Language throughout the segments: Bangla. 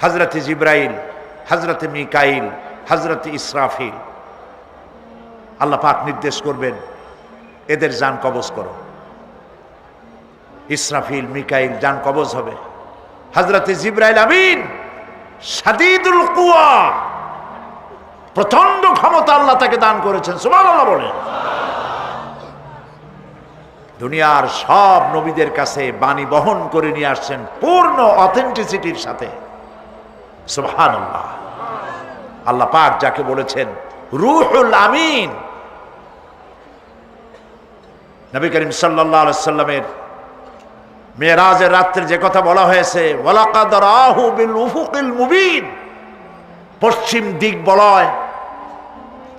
হযরতে জিবরাইল, হযরতে মিকাইল, হযরতে ইসরাফিল। আল্লাহ পাক নির্দেশ করবেন, এদের জান কবজ করো। ইসরাফিল, মিকাইল জান কবজ হবে। হযরতে জিবরাইল আমিন শাদীদুল কুওয়া, প্রচন্ড ক্ষমতা আল্লাহ তাকে দান করেছেন। সুবহানাল্লাহ বলেন। দুনিয়ার সব নবীদের কাছে বাণী বহন করে নিয়ে আসছেন পূর্ণ অথেন্টিসিটির সাথে। সুবহানাল্লাহ। আল্লাহ পাক যাকে বলেছেন রূহুল আমিন, নবী করিম সাল্লাল্লাহু আলাইহি সাল্লামের মেরাজের রাত্রে যে কথা বলা হয়েছে, ওয়ালাকাদ রাহু বিল উফুকিল মুবিন, পশ্চিম দিক বলয়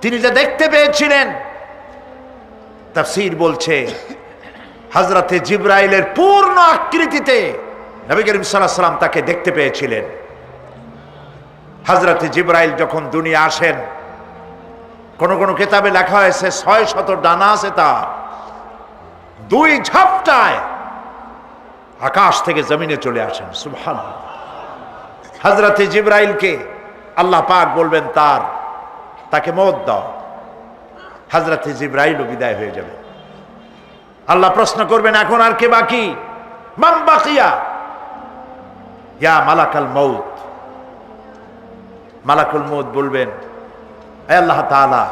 তিনি যা দেখতে পেয়েছিলেন, তাফসীর বলছে হযরতে জিবরাইলের পূর্ণ আকৃতিতে নবী করিম সাল্লাল্লাহু আলাইহি সাল্লাম তাকে দেখতে পেয়েছিলেন। হযরতে জিবরাইল যখন দুনিয়া আসেন, কোন কোন কিতাবে লেখা হয়েছে 600 ডানা আছে তার, দুই ঝাপটায় আকাশ থেকে জমিনে চলে আসেন। সুবহানাল্লাহ। হযরতে জিবরাইলকে আল্লাহ পাক বলবেন তাকে মওত দাও, হযরতে জিবরাইলও বিদায় হয়ে যাবে। আল্লাহ প্রশ্ন করবেন, এখন আর কে বাকি? মান বাকিয়া ইয়া মালাকাল মউত। মালাকুল মউত বলবেন, হে আল্লাহ তাআলা,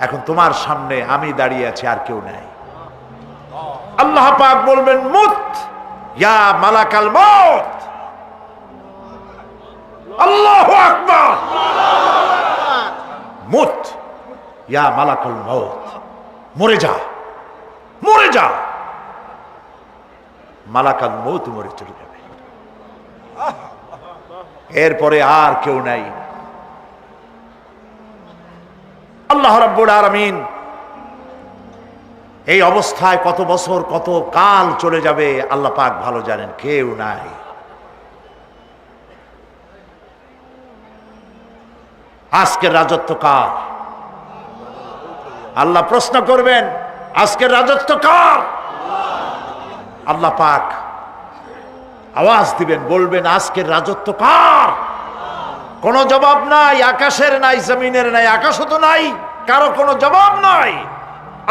এখন তোমার সামনে আমি দাঁড়িয়ে আছি, আর কেউ নাই। আল্লাহ পাক বলবেন, মুত ইয়া মালাকাল মউত। আল্লাহু আকবার। মুত ইয়া মালাকুল মউত, মরে যা, মরে যা। মালাকাল মউত মরে চলে যাবে। এরপরে আর কেউ নাই। আল্লাহ রাব্বুল আলামিন এই অবস্থায় কত বছর কত কাল চলে যাবে আল্লাহ পাক ভালো জানেন, কেউ নাই। আজকের রাজত্ব কার? আল্লাহ প্রশ্ন করবেন, আজকের রাজত্ব কার? আল্লাহ পাক আওয়াজ দিবেন, বলবেন, আজকের রাজত্ব কার? কোনো জবাব নাই, আকাশের নাই, জমিনের নাই, আকাশও তো নাই, কারো কোনো জবাব নাই।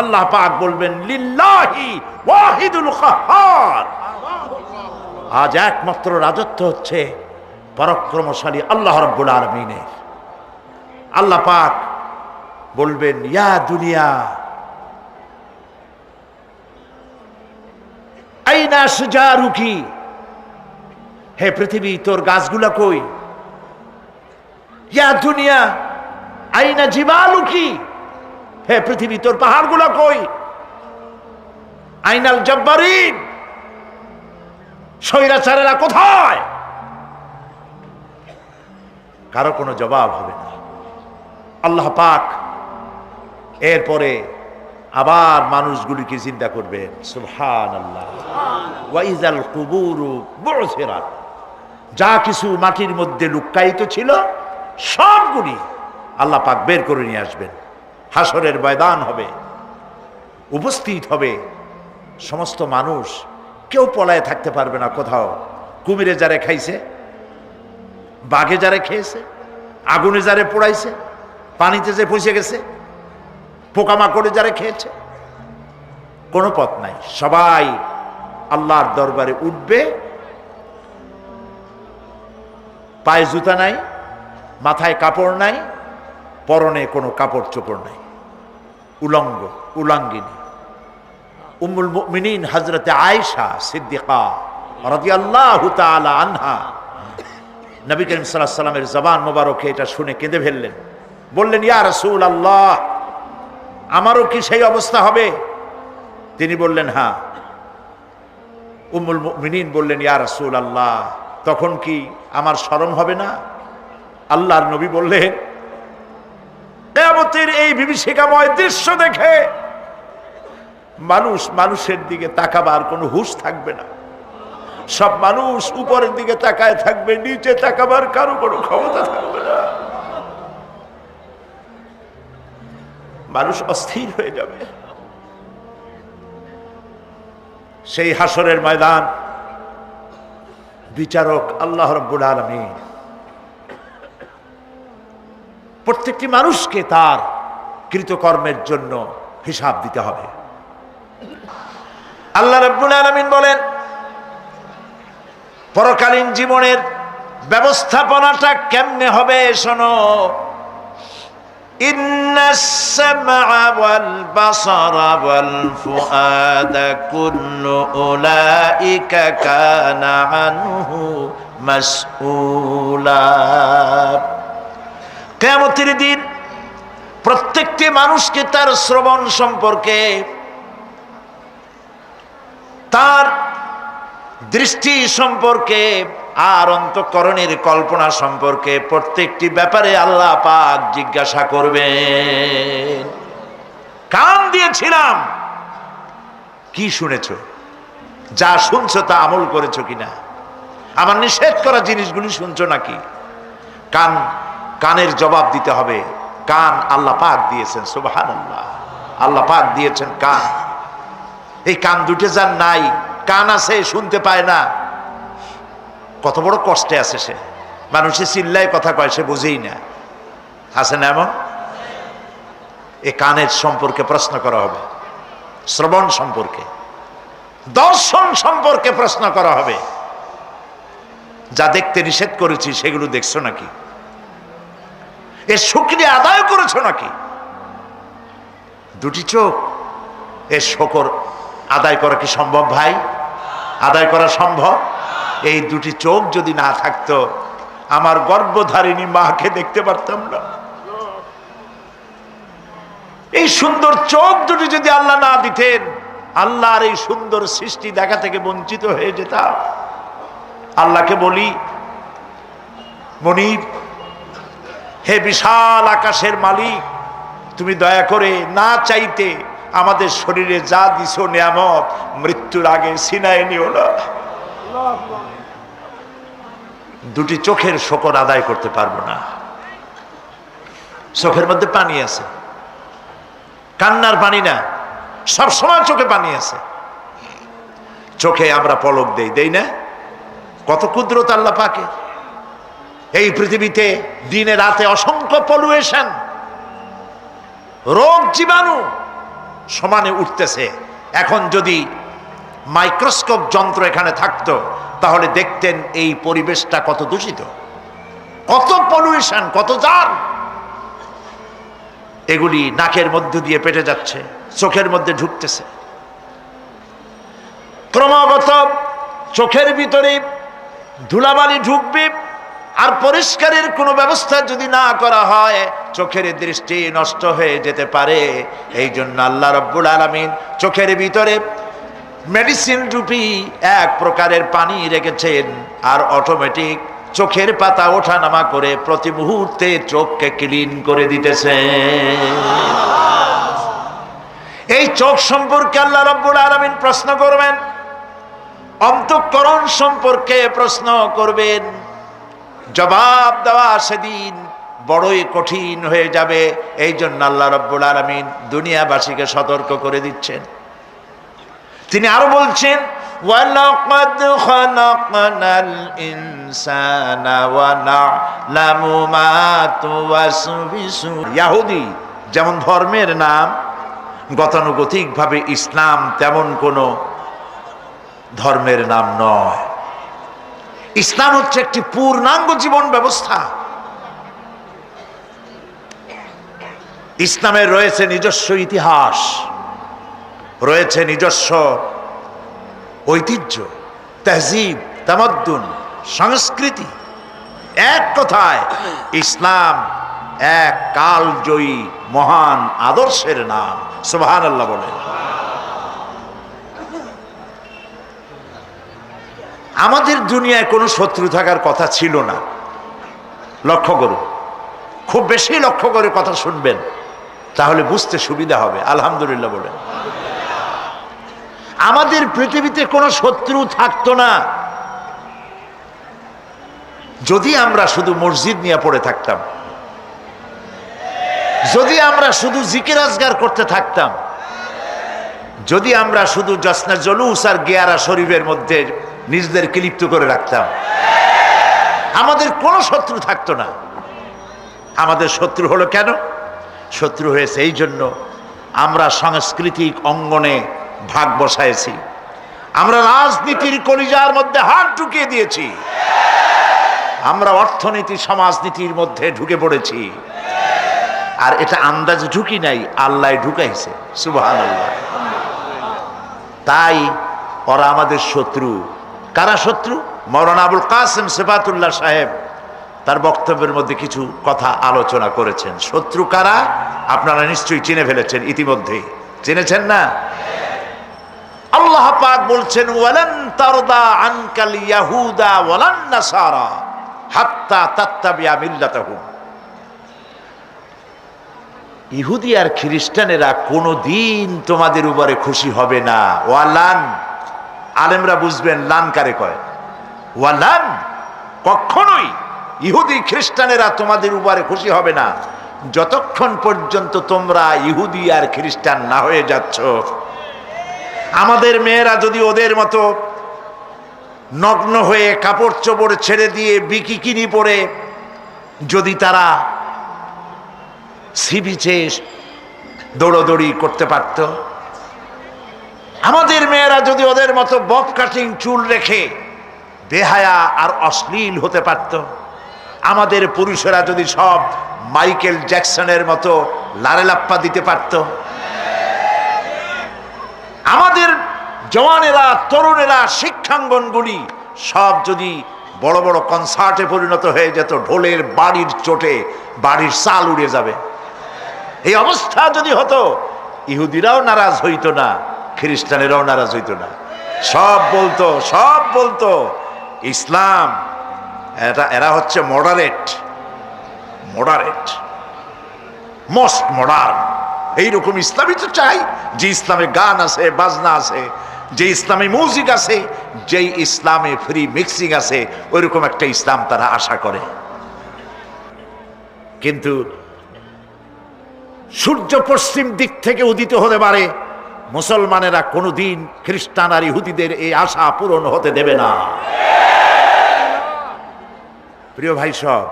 আল্লাহ পাক বলবেন, লিল্লাহি ওয়াহিদুল কাহ্হার। আজ একমাত্র রাজত্ব হচ্ছে পরাক্রমশালী আল্লাহ রাব্বুল আলামিনের। আল্লাহ পাক বলবেন, ইয়া দুনিয়া আইনা শুজারুকি, হে পৃথিবী তোর গাছগুলা কই? ইয়া দুনিয়া আইনা জিবালুকি, হে পৃথিবী তোর পাহাড়গুলা কই? আইনাল জব্বারিন, স্বৈরাচারেরা কোথায়? কারো কোনো জবাব হবে না। আল্লাহ পাক এরপরে আবার মানুষগুলিকে জিন্দা করবেন। সুবহানাল্লাহ। ওয়া ইযাল কুবুরু বু'সিরাত, যা কিছু মাটির মধ্যে লুক্কায়িত ছিল সবগুলি আল্লাহ পাক বের করে নিয়ে আসবেন। হাসরের ময়দান হবে, উপস্থিত হবে সমস্ত মানুষ, কেউ পলায়ে থাকতে পারবে না কোথাও। কুমিরে যারে খাইছে, বাঘে যারে খেয়েছে, আগুনে যারে পোড়াইছে, পানিতে যে পচে গেছে, পোকামাকড়ে যারা খেয়েছে, কোনো পথ নাই। সবাই আল্লাহর দরবারে উঠবে। পায়ে জুতা নাই, মাথায় কাপড় নাই, পরনে কোনো কাপড় চোপড় নাই, উলঙ্গ উলাঙ্গিনী। উম্মুল মুমিনিন হযরতে আয়েশা সিদ্দিকা রাদিয়াল্লাহু তাআলা আনহা, নবী করিম সাল্লাল্লাহু আলাইহি ওয়াসাল্লামের জবান মোবারকে এটা শুনে কেঁদে ফেললেন। বললেন, ইয়া রাসূলুল্লাহ, আমারও কি সেই অবস্থা হবে? তিনি বললেন, হ্যাঁ। উম্মুল মুমিনিন বললেন, ইয়া রাসূলুল্লাহ, তখন কি আমার শরম হবে না? আল্লাহর নবী বললেন, কিয়ামতের এই বিভীষিকাময় দৃশ্য দেখে মানুষের দিকে তাকাবার কোনো হুঁশ থাকবে না। সব মানুষ উপরের দিকে তাকায় থাকবে, নিচে তাকাবার কারো কোনো ক্ষমতা থাকবে না। মানুষ অস্থির হয়ে যাবে। সেই হাসরের ময়দান বিচারক আল্লাহ রাব্বুল আলামিন প্রত্যেকটি মানুষকে তার কৃতকর্মের জন্য হিসাব দিতে হবে। আল্লাহ রাব্বুল আলামিন বলেন, পরকালীন জীবনের ব্যবস্থাপনাটা কেমনে হবে শোনো। ইন্নাস সামআ ওয়াল বাসারা ওয়াল ফুআদা কুল্লু উলাইকা কানা আনহু মাসউলা। কিয়ামতের দিন প্রত্যেকটি মানুষকে তার শ্রবণ সম্পর্কে, তার দৃষ্টি সম্পর্কে, আর অন্তঃকরণের কল্পনা সম্পর্কে প্রত্যেকটি ব্যাপারে আল্লাহ পাক জিজ্ঞাসা করবেন। কান দিয়েছিলাম, কি শুনেছো? যা শুনছো তা আমল করেছো কিনা? আমার নিষেধ করা জিনিসগুলি শুনছো নাকি? কানের জবাব দিতে হবে। কান আল্লাহ পাক দিয়েছেন, সুবহানাল্লাহ। আল্লাহ পাক দিয়েছেন কান। এই কান দুটো যার নাই, কান আছে শুনতে পায় না, কত বড় কষ্টে আছে সে। মানুষে চিল্লায় কথা কয়, সে বুঝেই না। আছে না এমন? এই কানের সম্পর্কে প্রশ্ন করা হবে, শ্রবণ সম্পর্কে, দর্শন সম্পর্কে প্রশ্ন করা হবে। যা দেখতে নিষেধ করেছি সেগুলো দেখছো নাকি? এর শুকরিয়া আদায় করেছো নাকি? দুটি চোখ, এর শুকর আদায় করা কি সম্ভব ভাই? আদায় করা সম্ভব? এই দুটি চোখ যদি না থাকতো, আমার গর্ভধারিণী মাকে দেখতে পারতাম না। এই সুন্দর চোখ দুটি যদি আল্লাহ না দিতেন, আল্লাহর এই সুন্দর সৃষ্টি দেখা থেকে বঞ্চিত হয়ে যেতাম। আল্লাহকে বলি, মনিব, হে বিশাল আকাশের মালিক, তুমি দয়া করে না চাইতে আমাদের শরীরে যা দিছো নিয়ামত, মৃত্যুর আগে ছিনায় নিও না। দুটি চোখের শকর আদায় করতে পারবো না। চোখের মধ্যে পানি আছে, কান্নার পানি না, সব সময় চোখে পানি আছে। চোখে আমরা পলক দেই না? কত কুদরত আল্লাহ পাকের। এই পৃথিবীতে দিনে রাতে অসংখ্য পলুয়েশন, রোগ জীবাণু সমানে উঠতেছে। এখন যদি মাইক্রোস্কোপ যন্ত্র এখানে থাকতো, তাহলে দেখতেন এই পরিবেশটা কত দূষিত, কত পলুয়েশন, কত জার। এগুলি নাকের মধ্য দিয়ে পেটে যাচ্ছে, চোখের মধ্যে ঢুকতেছে। ক্রমাগত চোখের ভিতরে ধুলাবালি ঢুকবে, আর পরিষ্কারের কোনো ব্যবস্থা যদি না করা হয়, চোখের দৃষ্টি নষ্ট হয়ে যেতে পারে। এই জন্য আল্লাহ রাব্বুল আলামিন চোখের ভিতরে মেডিসিন রূপী এক প্রকারের পানি রেখেছেন, আর অটোমেটিক চোখের পাতা ওঠানামা করে প্রতি মুহূর্তে চোখকে ক্লিন করে দিতেছে। এই চোখ সম্পর্কে আল্লাহ রাব্বুল আলামিন প্রশ্ন করবেন, অন্তঃকরণ সম্পর্কে প্রশ্ন করবেন। জবাব দেওয়া সেদিন বড়ই কঠিন হয়ে যাবে। এই জন্য আল্লাহ রাব্বুল আলামিন দুনিয়াবাসীকে সতর্ক করে দিচ্ছেন। তিনি আরো বলছেন, ওয়ালাকাদ খালাকনাল ইনসানা ওয়া না'লামু মা তুওয়াসবিসু। ইহুদি যেমন ধর্মের নাম, গতানুগতিকভাবে ইসলাম তেমন কোনো ধর্মের নাম নয়। ইসলাম হচ্ছে একটি পূর্ণাঙ্গ জীবন ব্যবস্থা। ইসলামের রয়েছে নিজস্ব ইতিহাস, রয়েছে নিজস্ব ঐতিহ্য, তাহজিব, তামাদ্দুন, সংস্কৃতি। এক কথায় ইসলাম এক কালজয়ী মহান আদর্শের নাম। সুবহানাল্লাহ বলেন। আমাদের দুনিয়ায় কোনো শত্রু থাকার কথা ছিল না। লক্ষ্য করুন, খুব বেশি লক্ষ্য করে কথা শুনবেন, তাহলে বুঝতে সুবিধা হবে। আলহামদুলিল্লাহ বলেন। আমাদের পৃথিবীতে কোনো শত্রু থাকতো না যদি আমরা শুধু মসজিদ নিয়ে পড়ে থাকতাম, যদি আমরা শুধু জিকির আজগার করতে থাকতাম, যদি আমরা শুধু জশ্নে জলুস আর গিয়ারা শরীফের মধ্যে নিজেদেরকে লিপ্ত করে রাখতাম। আমাদের কোনো শত্রু থাকতো না। আমাদের শত্রু হলো কেন? শত্রু হয়েছে এই জন্য আমরা সাংস্কৃতিক অঙ্গনে ভাগ বসাইছি, আমরা রাজনীতির কলিজার মধ্যে হাত ঢুকিয়ে দিয়েছি, আমরা অর্থনীতি সমাজনীতির মধ্যে ঢুকে পড়েছি। আর এটা আন্দাজ ঢুকি নাই, আল্লাহ ঢুকাইছে। সুবহানাল্লাহ। তাই ওরা আমাদের শত্রু। কারা শত্রু? মাওলানা আবুল কাসেম সিফাতুল্লাহ সাহেব তার বক্তব্যের মধ্যে কিছু কথা আলোচনা করেছেন। শত্রু কারা আপনারা নিশ্চয়ই চিনে ফেলেছেন ইতিমধ্যে। চিনেছেন না? আল্লাহ পাক বলছেন, ওয়ালান তারদা আনকাল ইয়াহুদা ওয়ালান নাসারা হাত্তা তাত্তাবিয়া মিল্লাতাহুম। ইহুদি আর খ্রিস্টানেরা কোনোদিন তোমাদের উপরে খুশি হবে না। ওয়ালান, আলেমরা বুঝবেন লান কারে কয়। ওয়ালান, কখনোই ইহুদি খ্রিস্টানেরা তোমাদের উপরে খুশি হবে না যতক্ষণ পর্যন্ত তোমরা ইহুদি আর খ্রিস্টান না হয়ে যাচ্ছ। আমাদের মেয়েরা যদি ওদের মতো নগ্ন হয়ে কাপড় চোপড় ছেড়ে দিয়ে বিকিনি পরে যদি তারা সি বিচে দৌড়দৌড়ি করতে পারত, আমাদের মেয়েরা যদি ওদের মতো বব কাটিং চুল রেখে বেহায়া আর অশ্লীল হতে পারত, আমাদের পুরুষেরা যদি সব মাইকেল জ্যাকসনের মতো লারেলাপ্পা দিতে পারত, আমাদের জওয়ানেরা তরুণেরা শিক্ষাঙ্গনগুলি সব যদি বড় বড় কনসার্টে পরিণত হয়ে যেত, ঢোলের বাড়ির চোটে বাড়ির চাল উড়ে যাবে, এই অবস্থা যদি হতো, ইহুদিরাও নারাজ হইতো না, খ্রিস্টানেরাও নারাজ হইতো না। সব বলতো ইসলাম এরা হচ্ছে মডারেট, মোস্ট মডার্ন। এইরকম ইসলামই তো চাই, যে ইসলামে গান আছে, বাজনা আছে, যে ইসলামে মিউজিক আছে, যে ইসলামে ফ্রি মিক্সিং আছে, ওইরকম একটা ইসলাম তারা আশা করে। কিন্তু সূর্য পশ্চিম দিক থেকে উদিত হতে পারে, মুসলমানেরা কোনোদিন খ্রিস্টান আর ইহুদিদের এই আশা পূরণ হতে দেবে না। প্রিয় ভাই সব,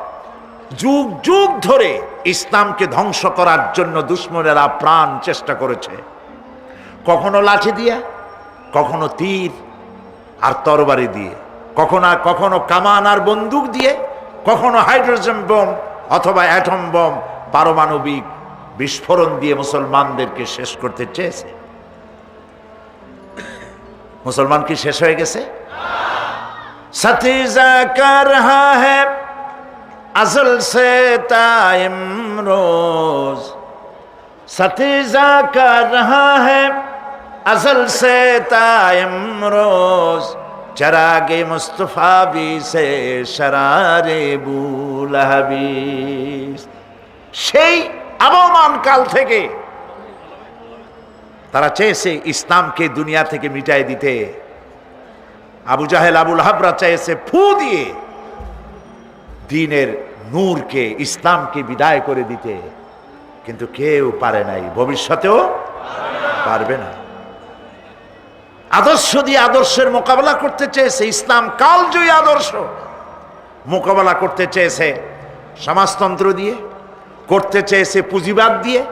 যুগ যুগ ধরে ইসলামকে ধ্বংস করার জন্য দুশমনেরা প্রাণ চেষ্টা করেছে, কখনো লাঠি দিয়ে, কখনো তীর আর তরবারি দিয়ে, কখনো কামান আর বন্দুক দিয়ে, কখনো হাইড্রোজেন বোম অথবা অ্যাটম বোম পারমাণবিক বিস্ফোরণ দিয়ে মুসলমানদেরকে শেষ করতে চেয়েছে। মুসলমান কি শেষ হয়ে গেছে? সতীজা কর রহা হ্যায় अज़ल से ताइम रोज, सतीजा कर रहा है अज़ल से ताइम रोज, चरागे मुस्तफा भी से शरारे बुलहबी। সেই আবহমান কাল থেকে তারা চেয়েছে ইসলামকে দুনিয়া থেকে মিটাই দিতে। আবু জাহেল, আবুল হাবরা চেয়েছে ফু দিয়ে দ্বীনের নূরকে, ইসলামকে বিদায় করে দিতে, কিন্তু কেউ পারে নাই, ভবিষ্যতেও পারবে না। আদর্শ দিয়ে আদর্শের মোকাবেলা করতে চেয়েছে, ইসলাম কালজয়ী আদর্শ মোকাবেলা করতে চেয়েছে সমাজতন্ত্র দিয়ে, করতে চেয়েছে পুঁজিবাদ দিয়ে,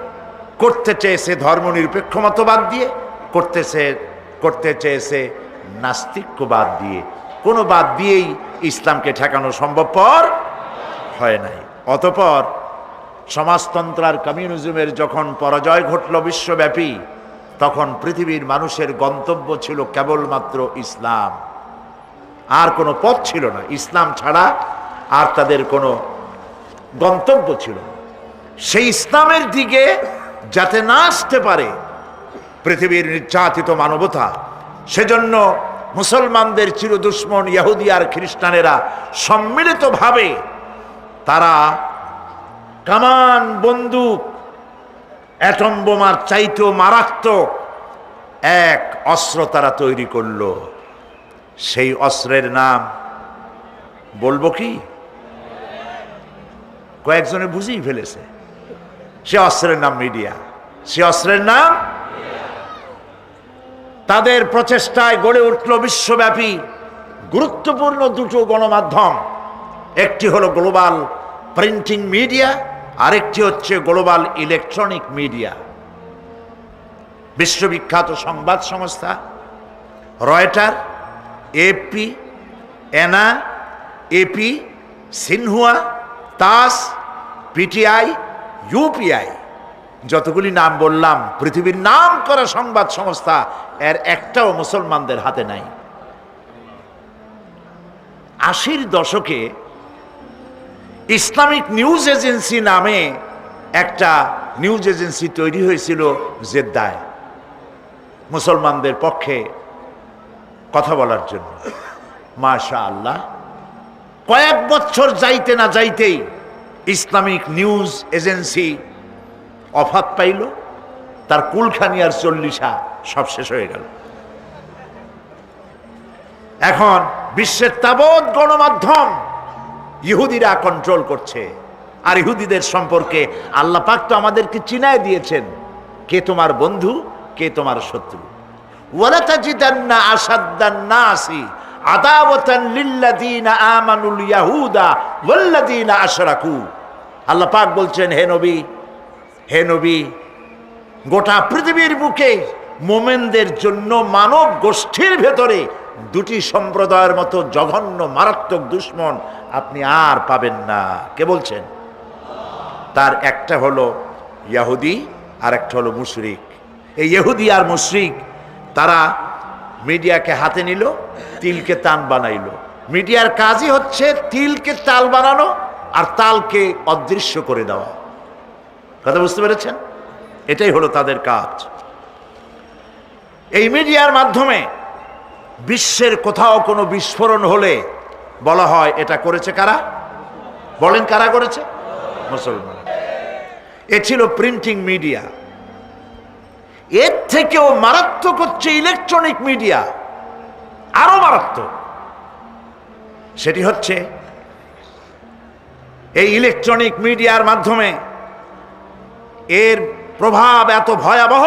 করতে চেয়েছে ধর্মনিরপেক্ষ মতবাদ দিয়ে, করতে চেয়েছে নাস্তিক্যবাদ দিয়ে। কোনো বাদ দিয়েই ইসলামকে ঠেকানো সম্ভবপর হয় নাই। অতঃপর সমাজতন্ত্র আর কমিউনিজমের যখন পরাজয় ঘটল বিশ্বব্যাপী, তখন পৃথিবীর মানুষের গন্তব্য ছিল কেবলমাত্র ইসলাম, আর কোনো পথ ছিল না। ইসলাম ছাড়া আর তাদের কোনো গন্তব্য ছিল না। সেই ইসলামের দিকে যাতে না আসতে পারে পৃথিবীর নির্যাতিত মানবতা, সেজন্য মুসলমানদের চিরদুশ্মন ইহুদি আর খ্রিস্টানেরা সম্মিলিতভাবে তারা কামান, বন্দুক, অ্যাটম বোমার চাইতেও মারাত্মক এক অস্ত্র তারা তৈরি করল। সেই অস্ত্রের নাম বলবো কি? কয়েকজনে বুঝেই ফেলেছে। সে অস্ত্রের নাম মিডিয়া। সে অস্ত্রের নাম, তাদের প্রচেষ্টায় গড়ে উঠল বিশ্বব্যাপী গুরুত্বপূর্ণ দুটো গণমাধ্যম, একটি হলো গ্লোবাল প্রিন্টিং মিডিয়া, আরেকটি হচ্ছে গ্লোবাল ইলেকট্রনিক মিডিয়া। বিশ্ববিখ্যাত সংবাদ সংস্থা রয়টার, এপি, এনা, এপি, সিনহুয়া, তাস, পিটিআই, ইউপিআই, যতগুলি নাম বললাম পৃথিবীর নাম করা সংবাদ সংস্থা, এর একটাও মুসলমানদের হাতে নাই। 80-র দশকে ইসলামিক নিউজ এজেন্সি নামে একটা নিউজ এজেন্সি তৈরি হয়েছিল জেদ্দায়, মুসলমানদের পক্ষে কথা বলার জন্য। মাশাআল্লাহ, কয়েক বছর যাইতে না যাইতেই ইসলামিক নিউজ এজেন্সি অফাত পাইল, তার কুলখানি আর চল্লিশা সব শেষ হয়ে গেল। এখন বিশ্বের তাবৎ গণমাধ্যম ইহুদিরা কন্ট্রোল করছে। আর ইহুদিদের সম্পর্কে আল্লাহ পাক তো আমাদেরকে চিনায় দিয়েছেন, কে তোমার বন্ধু, কে তোমার শত্রু। ওয়ালা তাজিদান্না আশাদ্দান নাসি আদাওয়াতান লিল্লাযীনা আমানুল ইয়াহুদা ওয়াল্লাযীনা আশরাকু। আল্লাহ পাক বলছেন, হে নবী, হে নবী, গোটা পৃথিবীর বুকে মোমেনদের জন্য মানব গোষ্ঠীর ভেতরে দুটি সম্প্রদায়ের মতো জঘন্য মারাত্মক দুশ্মন আপনি আর পাবেন না। কে বলছেন? তার একটা হলো ইহুদি আর একটা হলো মুশরিক। এই ইহুদি আর মুশরিক তারা মিডিয়াকে হাতে নিল, তিলকে তান বানাইলো। মিডিয়ার কাজই হচ্ছে তিলকে তাল বানানো আর তালকে অদৃশ্য করে দেওয়া। কথা বুঝতে পেরেছেন? এটাই হলো তাদের কাজ। এই মিডিয়ার মাধ্যমে বিশ্বের কোথাও কোনো বিস্ফোরণ হলে বলা হয় এটা করেছে কারা? বলেন, কারা করেছে? মুসলমান। এ ছিল প্রিন্টিং মিডিয়া। এর থেকেও মারাত্মক হচ্ছে ইলেকট্রনিক মিডিয়া, আরো মারাত্মক। সেটি হচ্ছে এই ইলেকট্রনিক মিডিয়ার মাধ্যমে এর প্রভাব এত ভয়াবহ,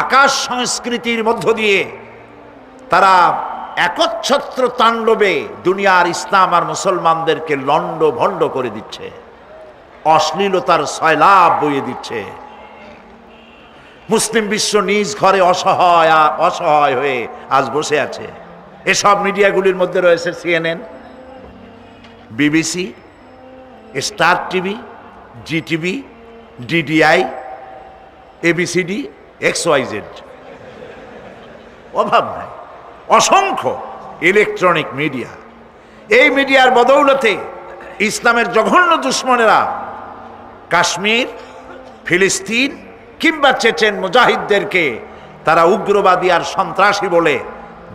আকাশ সংস্কৃতির মধ্য দিয়ে তারা একচ্ছত্র তাণ্ডবে দুনিয়ার ইসলাম আর মুসলমানদেরকে লন্ড ভন্ড করে দিচ্ছে, অশ্লীলতার সয়লাভ বইয়ে দিচ্ছে। মুসলিম বিশ্ব নিজ ঘরে অসহায় হয়ে আজ বসে আছে। এসব মিডিয়াগুলির মধ্যে রয়েছে CNN, BBC, Star TV, Zee TV, DDI, ABCD, XYZ, অভাব নাই, অসংখ্য ইলেকট্রনিক মিডিয়া। এই মিডিয়ার বদৌলতে ইসলামের জঘন্য দুশ্মনেরা কাশ্মীর, ফিলিস্তিন কিংবা চেচেন মুজাহিদদেরকে তারা উগ্রবাদী আর সন্ত্রাসী বলে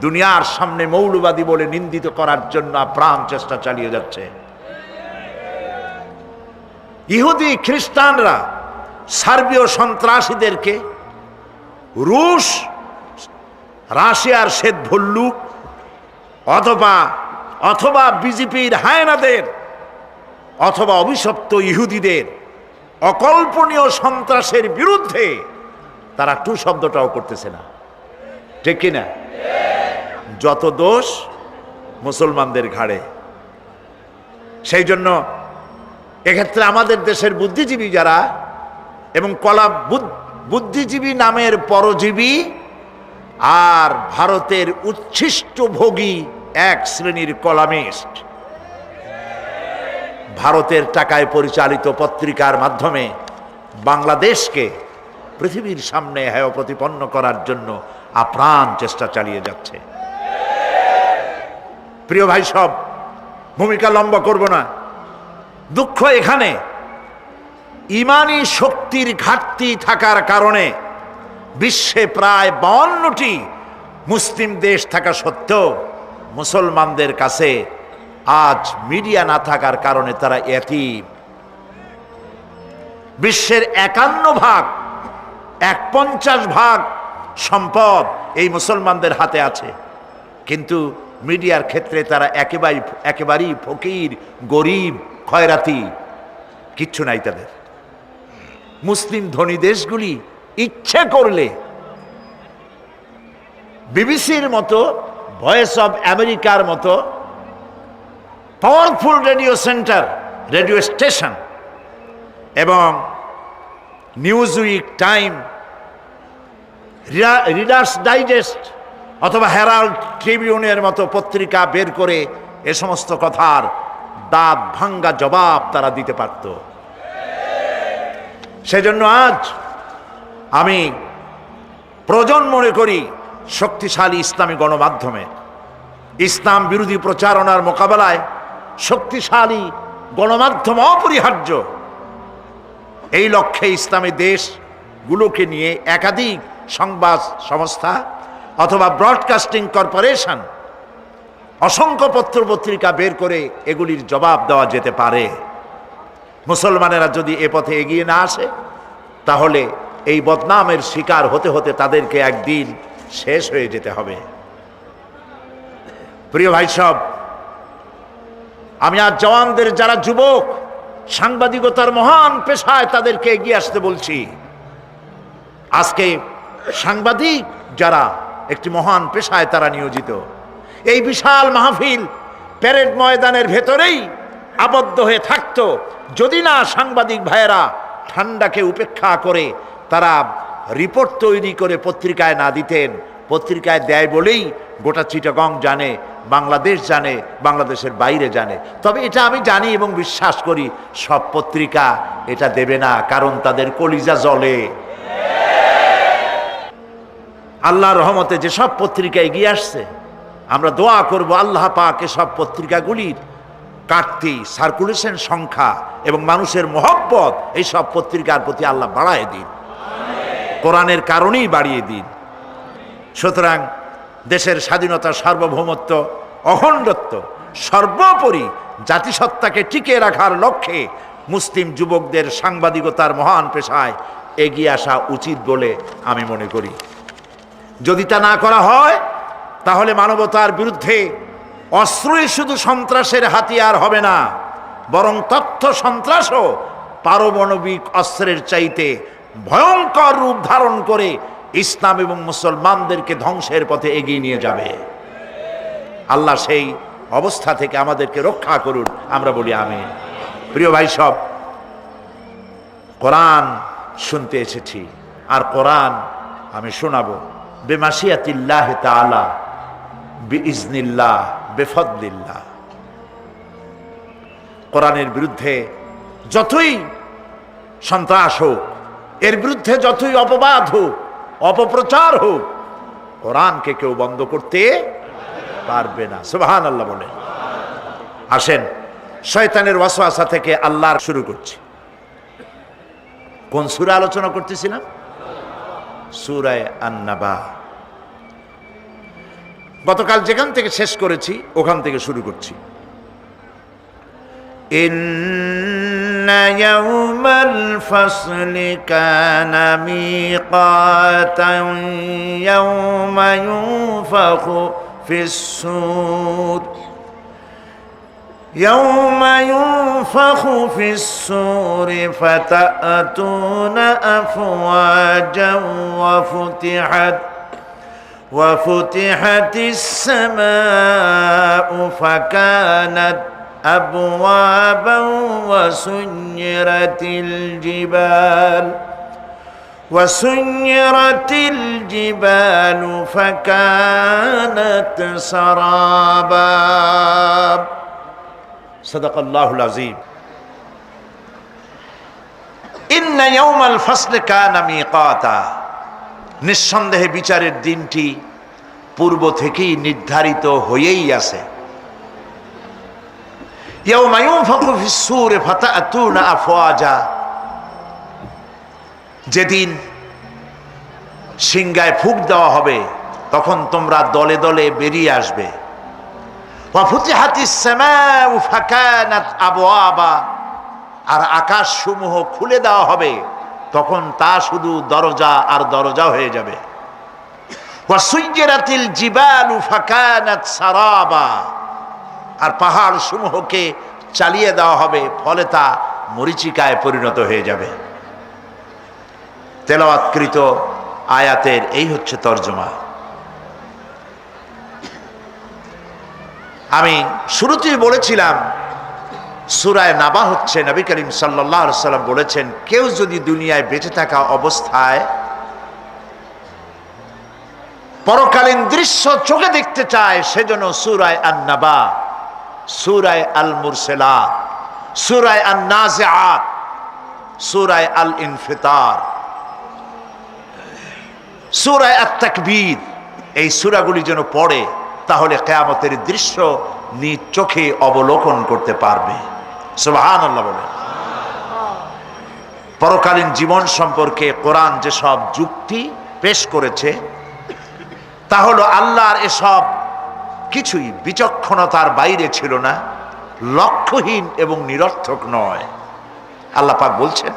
দুনিয়ার সামনে মৌলবাদী বলে নিন্দিত করার জন্য প্রাণ চেষ্টা চালিয়ে যাচ্ছে। ইহুদি খ্রিস্টানরা সার্বীয় সন্ত্রাসীদেরকে রুশ, রাশিয়ার শ্বেত ভল্লুক অথবা বিজেপির হায়নাদের অথবা অভিশপ্ত ইহুদিদের অকল্পনীয় সন্ত্রাসের বিরুদ্ধে তারা টু শব্দটাও করতেছে না। ঠিক কিনা? যত দোষ মুসলমানদের ঘাড়ে। সেই জন্য এক্ষেত্রে আমাদের দেশের বুদ্ধিজীবী যারা এবং বুদ্ধিজীবী নামের পরজীবী আর ভারতের উচ্ছিষ্ট ভোগী এক শ্রেণীর কলামিস্ট, ভারতের টাকায় পরিচালিত পত্রিকার মাধ্যমে বাংলাদেশকে পৃথিবীর সামনে হেয় প্রতিপন্ন করার জন্য আপ্রাণ চেষ্টা চালিয়ে যাচ্ছে। প্রিয় ভাই, সব ভূমিকা লম্বা করব না। দুঃখ এখানে ইমানি শক্তির ঘাটতি থাকার কারণে বিশ্বে প্রায় 52টি মুসলিম দেশ থাকা সত্ত্বেও মুসলমানদের কাছে আজ মিডিয়া না থাকার কারণে তারা এতিম। বিশ্বের 51 ভাগ সম্পদ এই মুসলমানদের হাতে আছে, কিন্তু মিডিয়ার ক্ষেত্রে তারা একেবারেই ফকির, গরিব, খয়রাতি, কিচ্ছু নাই তাদের। মুসলিম ধনী দেশগুলি ইচ্ছে করলে বিবিসির মতো ভয়েস অব আমেরিকার মতো powerful radio centre, radio station এবং নিউজউইক, টাইম, রিডার্স ডাইজেস্ট অথবা হেরাল্ড ট্রিবিউনের মতো পত্রিকা বের করে এ সমস্ত কথার দাঁত ভাঙ্গা জবাব তারা দিতে পারত। সেজন্য আজ আমি প্রয়োজন মনে করি শক্তিশালী ইসলামী গণমাধ্যমে ইসলাম বিরোধী প্রচারণার মোকাবেলায় শক্তিশালী গণমাধ্যম অপরিহার্য। এই লক্ষ্যে ইসলামী দেশগুলোকে নিয়ে একাধিক সংবাদ সংস্থা অথবা ব্রডকাস্টিং কর্পোরেশন অসংখ্য পত্র পত্রিকা বের করে এগুলির জবাব দেওয়া যেতে পারে। মুসলমানেরা যদি এ পথে এগিয়ে না আসে তাহলে এই বদনামের শিকার হতে হতে তাদেরকে একদিন শেষ হয়ে যেতে হবে। প্রিয় ভাই সব, আমি আজ জওয়ানদের যারা যুবক সাংবাদিকতার মহান পেশায় তাদেরকে এগিয়ে আসতে বলছি। আজকে সাংবাদিক যারা একটি মহান পেশায় তারা নিয়োজিত, এই বিশাল মাহফিল প্যারেড ময়দানের ভেতরেই আবদ্ধ হয়ে থাকতো যদি না সাংবাদিক ভাইয়েরা ঠান্ডাকে উপেক্ষা করে তারা রিপোর্ট তৈরি করে পত্রিকায় না দিতেন। পত্রিকায় দেয় বলেই গোটা চিটাগং জানে, বাংলাদেশ জানে, বাংলাদেশের বাইরে জানে। তবে এটা আমি জানি এবং বিশ্বাস করি সব পত্রিকা এটা দেবে না, কারণ তাদের কলিজা জ্বলে। আল্লাহর রহমতে যেসব পত্রিকা এগিয়ে আসছে আমরা দোয়া করব আল্লাহ পাক এসব পত্রিকাগুলির কাটতি, সার্কুলেশন সংখ্যা এবং মানুষের মহব্বত এইসব পত্রিকার প্রতি আল্লাহ বাড়ায় দিন, কোরআনের কারণেই বাড়িয়ে দিন। সুতরাং দেশের স্বাধীনতা, সার্বভৌমত্ব, অখণ্ডত্ব, সর্বোপরি জাতিসত্তাকে টিকিয়ে রাখার লক্ষ্যে মুসলিম যুবকদের সাংবাদিকতার মহান পেশায় এগিয়ে আসা উচিত বলে আমি মনে করি। যদি তা না করা হয় তাহলে মানবতার বিরুদ্ধে অস্ত্রই শুধু সন্ত্রাসের হাতিয়ার হবে না, বরং তথ্য সন্ত্রাসও পারমাণবিক অস্ত্রের চাইতে ভয়ঙ্কর রূপ ধারণ করে ইসলাম এবং মুসলমানদেরকে ধ্বংসের পথে এগিয়ে নিয়ে যাবে। আল্লাহ সেই অবস্থা থেকে আমাদেরকে রক্ষা করুন, আমরা বলি আমিন। প্রিয় ভাই সব, কোরআন শুনতে এসেছি আর কোরআন আমি শোনাবো বেমাশিয়াতিল্লাহ তাআলা, বিইজনিল্লাহ, বেফদলিল্লাহ। কোরআনের বিরুদ্ধে যতই সন্ত্রাস হোক, এর বিরুদ্ধে যতই অপবাদ হোক, অপপ্রচার হোক, কোরআনকে কেউ বন্ধ করতে পারবে না। সুবহানাল্লাহ বলে। আসেন শয়তানের ওয়াসওয়াসা থেকে আল্লাহর শুরু করছি। কোন সূরা আলোচনা করতেছিলাম? সূরা আন-নাবা। গতকাল যেখান থেকে শেষ করেছি ওখান থেকে শুরু করছি। ইন্না ইয়াওমাল ফাসলি কানা মিকাতান ইয়াওমা ইউনফাখু ফিস-সূর يوم ينفخ في الصور فتأتون أفواجا وفتحت السماء فكانت أبوابا وسيرت الجبال فكانت سرابا সাদাকাল্লাহুল আযীম। ইন্না ইয়াওমাল ফাসলি কানা মিকাতা, নিঃসন্দেহে বিচারের দিনটি পূর্ব থেকেই নির্ধারিত হয়েই আছে। ইয়াওমা ইউনফাখু ফিস-সূর ফাতা'তুনা আফওয়াজা, যেদিন সিংগায় ফুঁক দেওয়া হবে তখন তোমরা দলে দলে বেরিয়ে আসবে। আর আকাশ সমূহ খুলে দেওয়া হবে, তখন তা শুধু দরজা আর দরজা হয়ে যাবে। আর পাহাড় সমূহকে চালিয়ে দেওয়া হবে, ফলে তা মরীচিকায় পরিণত হয়ে যাবে। তেলাওয়াতকৃত আয়াতের এই হচ্ছে তর্জমা। আমি শুরুতেই বলেছিলাম সূরা নাবা হচ্ছে নবী করিম সাল্লাল্লাহু আলাইহি ওয়াসাল্লাম বলেছেন কেউ যদি দুনিয়ায় বেঁচে থাকা অবস্থায় পরকালীন দৃশ্য চোখে দেখতে চায় সেজন্য সূরা আন-নাবা, সূরা আল-মুরসালাত, সূরা আন-নাজিআত, সূরা আল-ইনফিতার, সূরা আত-তাকবীর, এই সূরাগুলি যেন পড়ে, তাহলে কিয়ামতের দৃশ্য নিজ চোখে অবলোকন করতে পারবে। সুবহানাল্লাহ বলেন। পরকালীন জীবন সম্পর্কে কোরআন যেসব যুক্তি পেশ করেছে তা হলো আল্লাহর এসব কিছুই বিচক্ষণতার বাইরে ছিল না, লক্ষ্যহীন এবং নিরর্থক নয়। আল্লাহ পাক বলছেন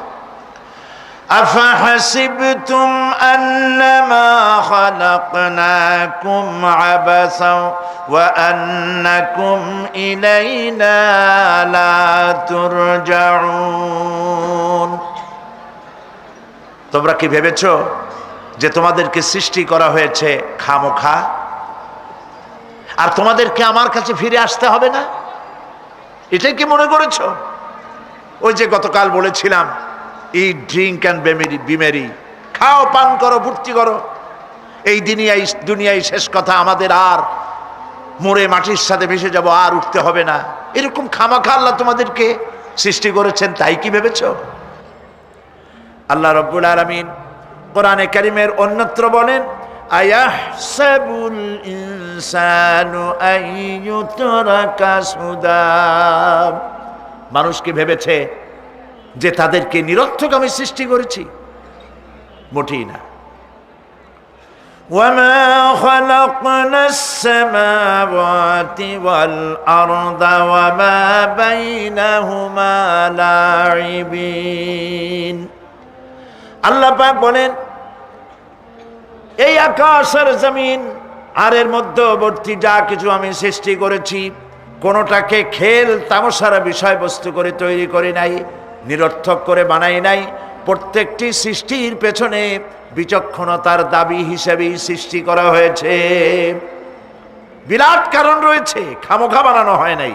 আফাহাসিবতুম আন্নামা খালাকনাকুম আবাসা ওয়া আন্নাকুম ইলাইনা লা তুরজাউন। তোমরা কি ভেবেছো যে তোমাদেরকে সৃষ্টি করা হয়েছে খামোখা আর তোমাদেরকে আমার কাছে ফিরে আসতে হবে না? এটাই কি মনে করেছো? ওই যে গতকাল বলেছিলাম ইট, ড্রিঙ্ক অ্যান্ড বি মেরি, খাও, পান করো, ফুর্তি করো, এই দুনিয়ায় শেষ কথা, আমাদের আর মরে মাটির সাথে মিশে যাব, আর উঠতে হবে না, এরকম খামাখা আল্লাহ তোমাদেরকে সৃষ্টি করেছেন, তাই কি ভেবেছো? আল্লাহ রাব্বুল আলামিন কোরআনে কারীমের অন্যত্র বলেন আয়াহসাবুল ইনসানু আইয়ুতরাকা সুদা। মানুষ কি ভেবেছে যে তাদেরকে নিরর্থক আমি সৃষ্টি করেছি? মোটেই না। ওয়ামা খালাকনাস সামাওয়াতি ওয়াল আরদা ওয়ামা বাইনাহুমা লাইবিন। আল্লাহ পাক বলেন এই আকাশ আর জমিন আর এর মধ্যবর্তী যা কিছু আমি সৃষ্টি করেছি কোনোটাকে খেল তামাশার বিষয়বস্তু করে তৈরি করি নাই, নিরর্থক করে বানাই নাই। প্রত্যেকটি সৃষ্টির পেছনে বিচক্ষণতার দাবি হিসেবেই সৃষ্টি করা হয়েছে, বিরাট কারণ রয়েছে, খামোখা বানানো হয় নাই।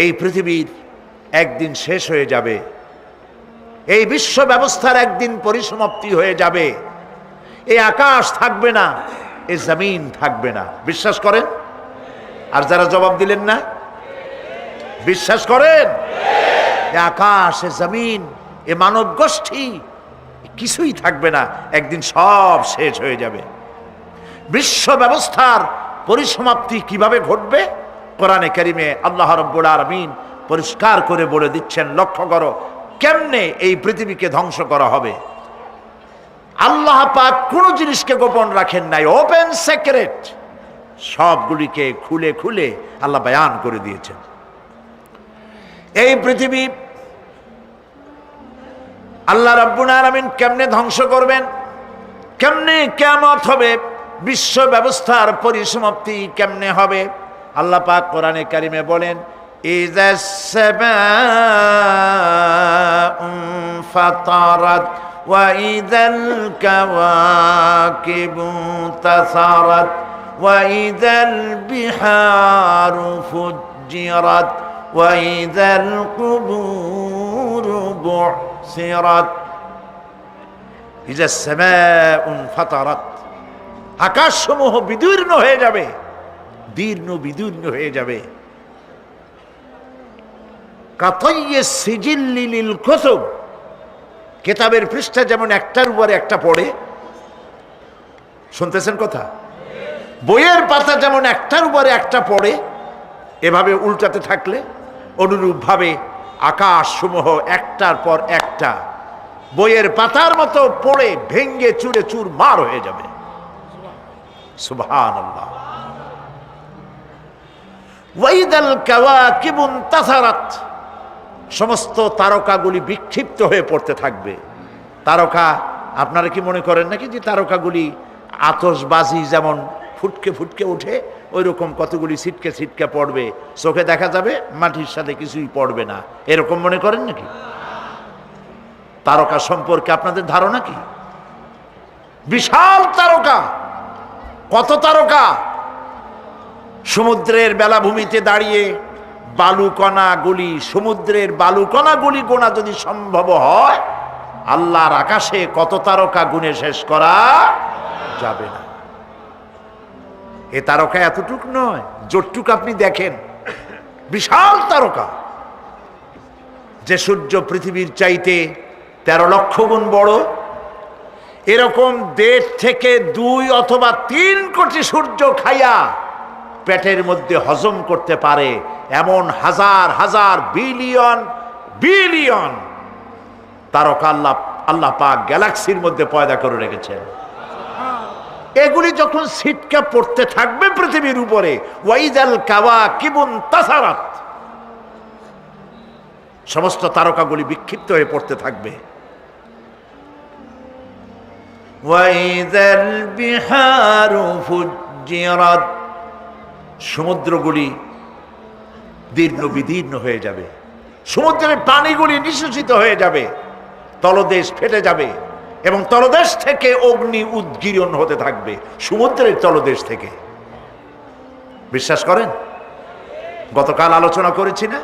এই পৃথিবীর একদিন শেষ হয়ে যাবে, এই বিশ্ব ব্যবস্থার একদিন পরিসমাপ্তি হয়ে যাবে, এই আকাশ থাকবে না, এই জমিন থাকবে না। বিশ্বাস করেন? আর যারা জবাব দিলেন না, বিশ্বাস করেন? এই আকাশ, এ জমিন, এ মানব গোষ্ঠী কিছুই থাকবে না, একদিন সব শেষ হয়ে যাবে। বিশ্ব ব্যবস্থার পরিসমাপ্তি কিভাবে ঘটবে? কোরআনে কারিমে আল্লাহ রাব্বুল আলামিন পরিষ্কার করে বলে দিচ্ছেন। লক্ষ্য করো কেমনে এই পৃথিবীকে ধ্বংস করা হবে। আল্লাহ পাক কোনো জিনিসকে গোপন রাখেন নাই, ওপেন সিক্রেট, সবগুলিকে খুলে খুলে আল্লাহ বয়ান করে দিয়েছেন। এই পৃথিবী আল্লাহ রাব্বুল আলামিন কেমনে ধ্বংস করবেন, কেমনে কিয়ামত হবে, বিশ্ব ব্যবস্থার পরিসমাপ্তি কেমনে হবে, আল্লাহ পাক কোরআনে কারিমে বলেন ইযাস সামাউ ফাতারাত ওয়া ইযাল কাওয়াকিবু তাসারাত ওয়া ইযাল বিহারু ফুজ্জিরাত ওয়া ইযাল কুবুরু বুসিরাত। ইযাস সামাউ ফাতারাত, আকাশসমূহ বিদীর্ণ হয়ে যাবে, বিদীর্ণ হয়ে যাবে। কাতাইয়িস সিজিল্লি লিল কুতুব, কিতাবের পৃষ্ঠা যেমন একটার উপরে একটা পড়ে, শুনতেছেন কথা? বইয়ের পাতা যেমন একটার উপরে একটা পড়ে, এভাবে উল্টাতে থাকলে অনুরূপভাবে আকাশসমূহ একটার পর একটা বইয়ের পাতার মতো পড়ে ভেঙ্গে চুরে চুরমার হয়ে যাবে। সুবহানাল্লাহ। ওয়াইদাল কাওয়াকিবু তাসারাত, সমস্ত তারকাগুলি বিক্ষিপ্ত হয়ে পড়তে থাকবে। তারকা, আপনারা কি মনে করেন নাকি যে তারকাগুলি আতশবাজি যেমন ফুটকে ফুটকে ওঠে, ওই রকম কতগুলি ছিটকে ছিটকে পড়বে, চোখে দেখা যাবে, মাটির সাথে কিছুই পড়বে না, এরকম মনে করেন নাকি? তারকা সম্পর্কে আপনাদের ধারণা কি? বিশাল তারকা, কত তারকা, সমুদ্রের বেলাভূমিতে দাঁড়িয়ে বালুকণাগুলি, সমুদ্রের বালুকণাগুলি গোনা যদি সম্ভব হয়, আল্লাহর আকাশে কত তারকা গুণে শেষ করা যাবে না। এ তারকা এতটুক নয়, যতটুক আপনি দেখেন বিশাল তারকা, যে সূর্য পৃথিবীর চাইতে 13 লক্ষ গুণ বড়, এরকম 1.5 থেকে 2 অথবা 3 কোটি সূর্য খাইয়া পেটের মধ্যে হজম করতে পারে এমন হাজার হাজার বিলিয়ন বিলিয়ন তারকা আল্লাহ পাক গ্যালাক্সির মধ্যে পয়দা করে রেখেছেন। এগুলি যখন ছিটকা পড়তে থাকবে পৃথিবীর উপরে, ওয়াইদাল কাওয়াকিবুন তাসারাত, সমস্ত তারকাগুলি বিক্ষিপ্ত হয়ে পড়তে থাকবে। ওয়াইদাল বিহারু ফুজ্জিরাত, সমুদ্রগুলি দীর্ণ বিদীর্ণ হয়ে যাবে, সমুদ্রের পানিগুলি নিঃশেষিত হয়ে যাবে, তলদেশ ফেটে যাবে এবং তলদেশ থেকে অগ্নি উদ্গীরণ হতে থাকবে, সমুদ্রের তলদেশ থেকে। বিশ্বাস করেন? গতকাল আলোচনা করেছি না,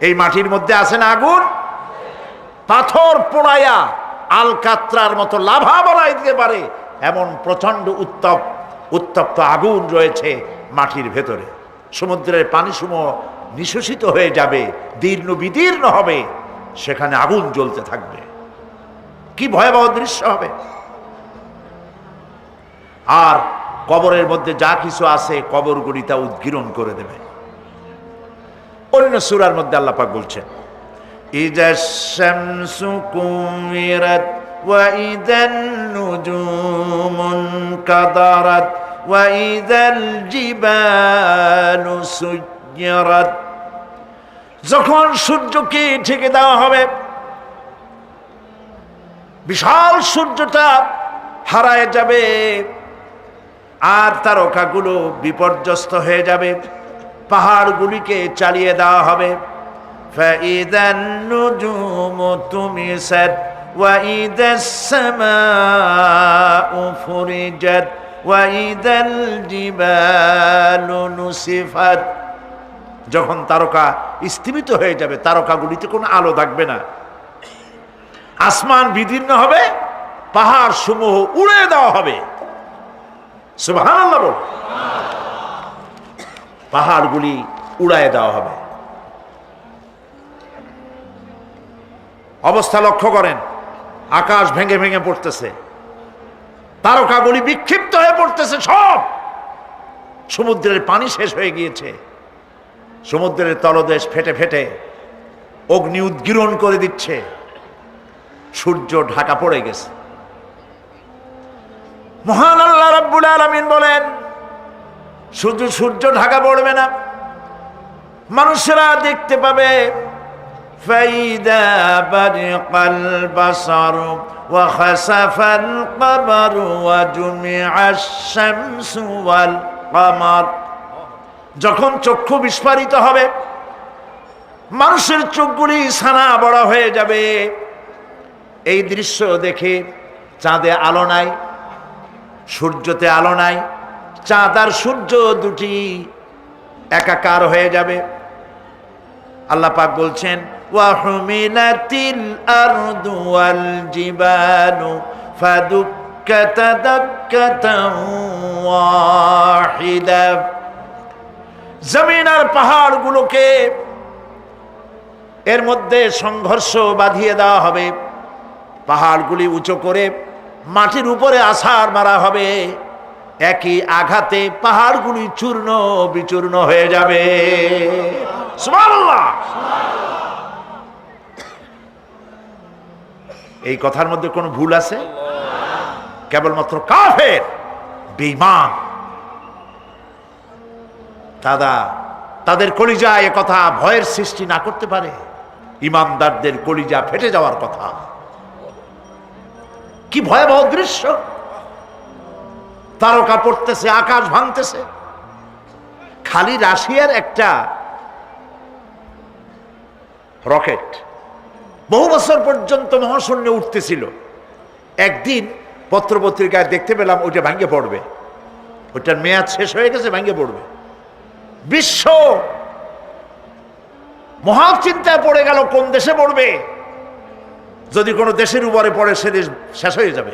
এই মাটির মধ্যে আছে না আগুন, পাথর পোড়াইয়া আলকাত্রার মতো লাভা বানাই দিতে পারে এমন প্রচন্ড উত্তপ্ত আগুন রয়েছে মাটির ভেতরে। সমুদ্রের পানিসমূহ নিঃশেষিত হয়ে যাবে, দীর্ণ বিদীর্ণ হবে, সেখানে আগুন জ্বলতে থাকবে। কি ভয়াবহ দৃশ্য হবে! আর কবরের মধ্যে যা কিছু আছে কবরগুলি তা উদ্গীরণ করে দেবে। অন্য সূরার মধ্যে আল্লাহ পাক বলছেন, ইযাশ শামসু কুমিরাত ওয়া ইযান নুজুমুন কাদারাত ওয়া ইযাল জিবালু সুজ্জিরাত, যখন সূর্যকে ঢেকে দেওয়া হবে, বিশাল সূর্যটা হারায় যাবে আর তারকাগুলো বিপর্যস্ত হয়ে যাবে, পাহাড়গুলিকে চালিয়ে দেওয়া হবে। ফাইদান নুজুমু তুমিসাত ওয়া ইদাস সামাউ ফুরিজাত ওয়া ইদাল জিবালু নুসিফাত, যখন তারকা স্থিমিত হয়ে যাবে, তারকাগুলিতে কোনো আলো থাকবে না, আসমান বিদীর্ণ হবে, পাহাড় সমূহ উড়ে দেওয়া হবে। সুবহানাল্লাহ বল। পাহাড়গুলি উড়ায় দেওয়া হবে। অবস্থা লক্ষ্য করেন, আকাশ ভেঙে ভেঙে পড়তেছে, তারকাগুলি বিক্ষিপ্ত হয়ে পড়তেছে, সব সমুদ্রের পানি শেষ হয়ে গিয়েছে, সমুদ্রের তলদেশ ফেটে ফেটে অগ্নি উদ্গীরণ করে দিচ্ছে, সূর্য ঢাকা পড়ে গেছে। মহান আল্লাহ রাব্বুল আলামিন বলেন, শুধু সূর্য ঢাকা পড়বে না, মানুষেরা দেখতে পাবে ফাইদা বারিকাল বাসারু ওয়া খাসাফাল কমারু ওয়া জুমিআশ শামসু ওয়াল কমার, যখন চক্ষু বিস্ফারিত হবে, মানুষের চোখগুলি ছানা বড় হয়ে যাবে, এই দৃশ্য দেখে চাঁদে আলো নাই, সূর্যতে আলো নাই, চাঁদ আর সূর্য দুটি একাকার হয়ে যাবে। আল্লাহ পাক বলছেন, ওয়া হুমিলাতিল আরদু ওয়াল জিবালু ফাদুক্কাতা দাক্কাতান ওয়াহিদা, জমিন আর পাহাড়গুলোকে এর মধ্যে সংঘর্ষ বাঁধিয়ে দেওয়া হবে, পাহাড়গুলি উঁচু করে মাটির উপরে আছাড় মারা হবে, একই আঘাতে পাহাড়গুলি চূর্ণ বিচূর্ণ হয়ে যাবে। সুবহানাল্লাহ। এই কথার মধ্যে কোনো ভুল আছে? কেবলমাত্র কাফের বেঈমান তাদের কলিজা এ কথা ভয়ের সৃষ্টি না করতে পারে, ইমানদারদের কলিজা ফেটে যাওয়ার কথা। কি ভয়াবহ দৃশ্য! তারকা পড়তেছে, আকাশ ভাঙতেছে। খালি রাশিয়ার একটা রকেট বহু বছর পর্যন্ত মহাশূন্যে উঠতেছিল, একদিন পত্রপত্রিকায় দেখতে পেলাম ওইটা ভেঙে পড়বে, ওইটার মেয়াদ শেষ হয়ে গেছে, ভেঙে পড়বে। বিশ্ব মহা চিন্তায় পড়ে গেল কোন দেশে পড়বে। যদি কোনো দেশের উপরে পড়ে সে দেশ শেষ হয়ে যাবে,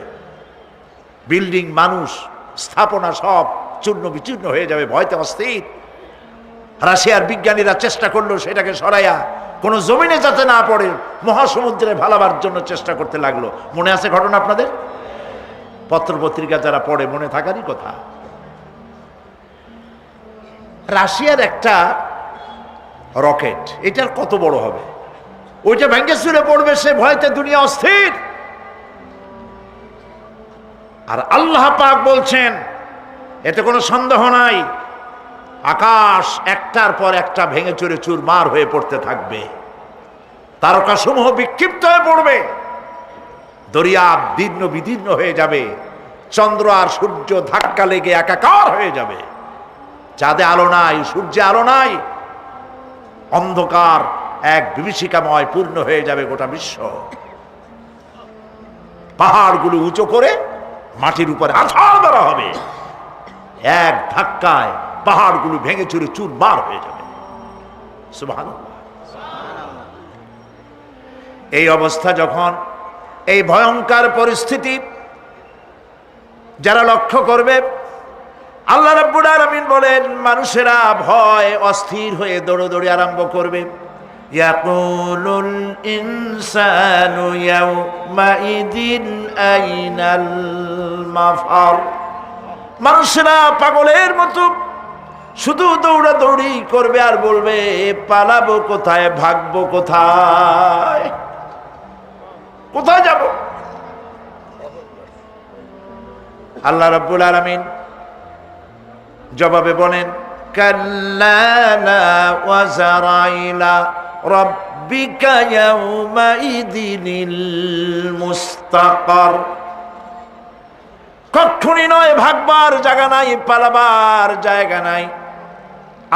বিল্ডিং, মানুষ, স্থাপনা সব চূর্ণ বিচূর্ণ হয়ে যাবে, ভয়তে অস্থির। রাশিয়ার বিজ্ঞানীরা চেষ্টা করলো সেটাকে সরাইয়া কোনো জমিনে যাতে না পড়ে মহাসমুদ্রে ভালাবার জন্য চেষ্টা করতে লাগলো। মনে আছে ঘটনা আপনাদের? পত্রপত্রিকা যারা পড়ে মনে থাকারই কথা। রাশিয়ার একটা রকেট, এটার কত বড় হবে, ওইটা ভেঙ্গে চুরে পড়বে, সে ভয়তে দুনিয়া অস্থির। আর আল্লাহ পাক বলছেন এতে কোনো সন্দেহ নাই, আকাশ একটার পর একটা ভেঙে চুরে চুরমার হয়ে পড়তে থাকবে, তারকাসমূহ বিক্ষিপ্ত হয়ে পড়বে, দরিয়া দীর্ণ বিদীর্ণ হয়ে যাবে, চন্দ্র আর সূর্য ধাক্কা লেগে একাকার হয়ে যাবে, চাঁদে আলো নাই, সূর্যে আলো নাই, অন্ধকার এক বিভীষিকাময় পূর্ণ হয়ে যাবে গোটা বিশ্ব। পাহাড়গুলো উঁচু করে মাটির উপরে আছাড় ধরা হবে, এক ধাক্কায় পাহাড়গুলো ভেঙে চুরে চুরমার হয়ে যাবে। সুবহানাল্লাহ। এই অবস্থা যখন, এই ভয়ঙ্কর পরিস্থিতি যারা লক্ষ্য করবে, আল্লাহ রাব্বুল আলামিন বলেন মানুষেরা ভয় অস্থির হয়ে দৌড়াদৌড়ি আরম্ভ করবে। ইয়াকুলুল ইনসানু ইয়াউমাইদিন আইনাল মাফার। মানুষেরা পাগলের মতো শুধু দৌড়াদৌড়ি করবে আর বলবে পালাবো কোথায়, ভাগবো কোথায়, কোথায় যাব? আল্লাহ রাব্বুল আলামিন জবাবে বলেন কাল্লা লা ওয়াজারাইলা রাব্বিকা ইয়াউমাইদিনিল মুস্তাকার। কখনই নয়, ভাগবার জায়গা নাই, পালাবার জায়গা নাই।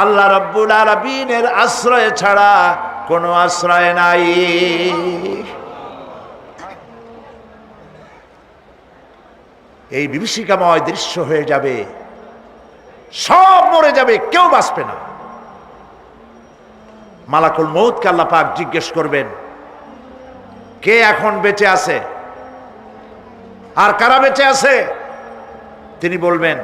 আল্লাহ রাব্বুল আলামিনের আশ্রয় ছাড়া কোনো আশ্রয় নাই। এই বিভীষিকাময় দৃশ্য হয়ে যাবে, সব মরে যাবে, কেউ বাঁচবে না। মালাকুল মউতকে আল্লাহ পাক জিজ্ঞেস করবেন কে এখন বেঁচে আছে আর কারা বেঁচে আছে। তিনি বলবেন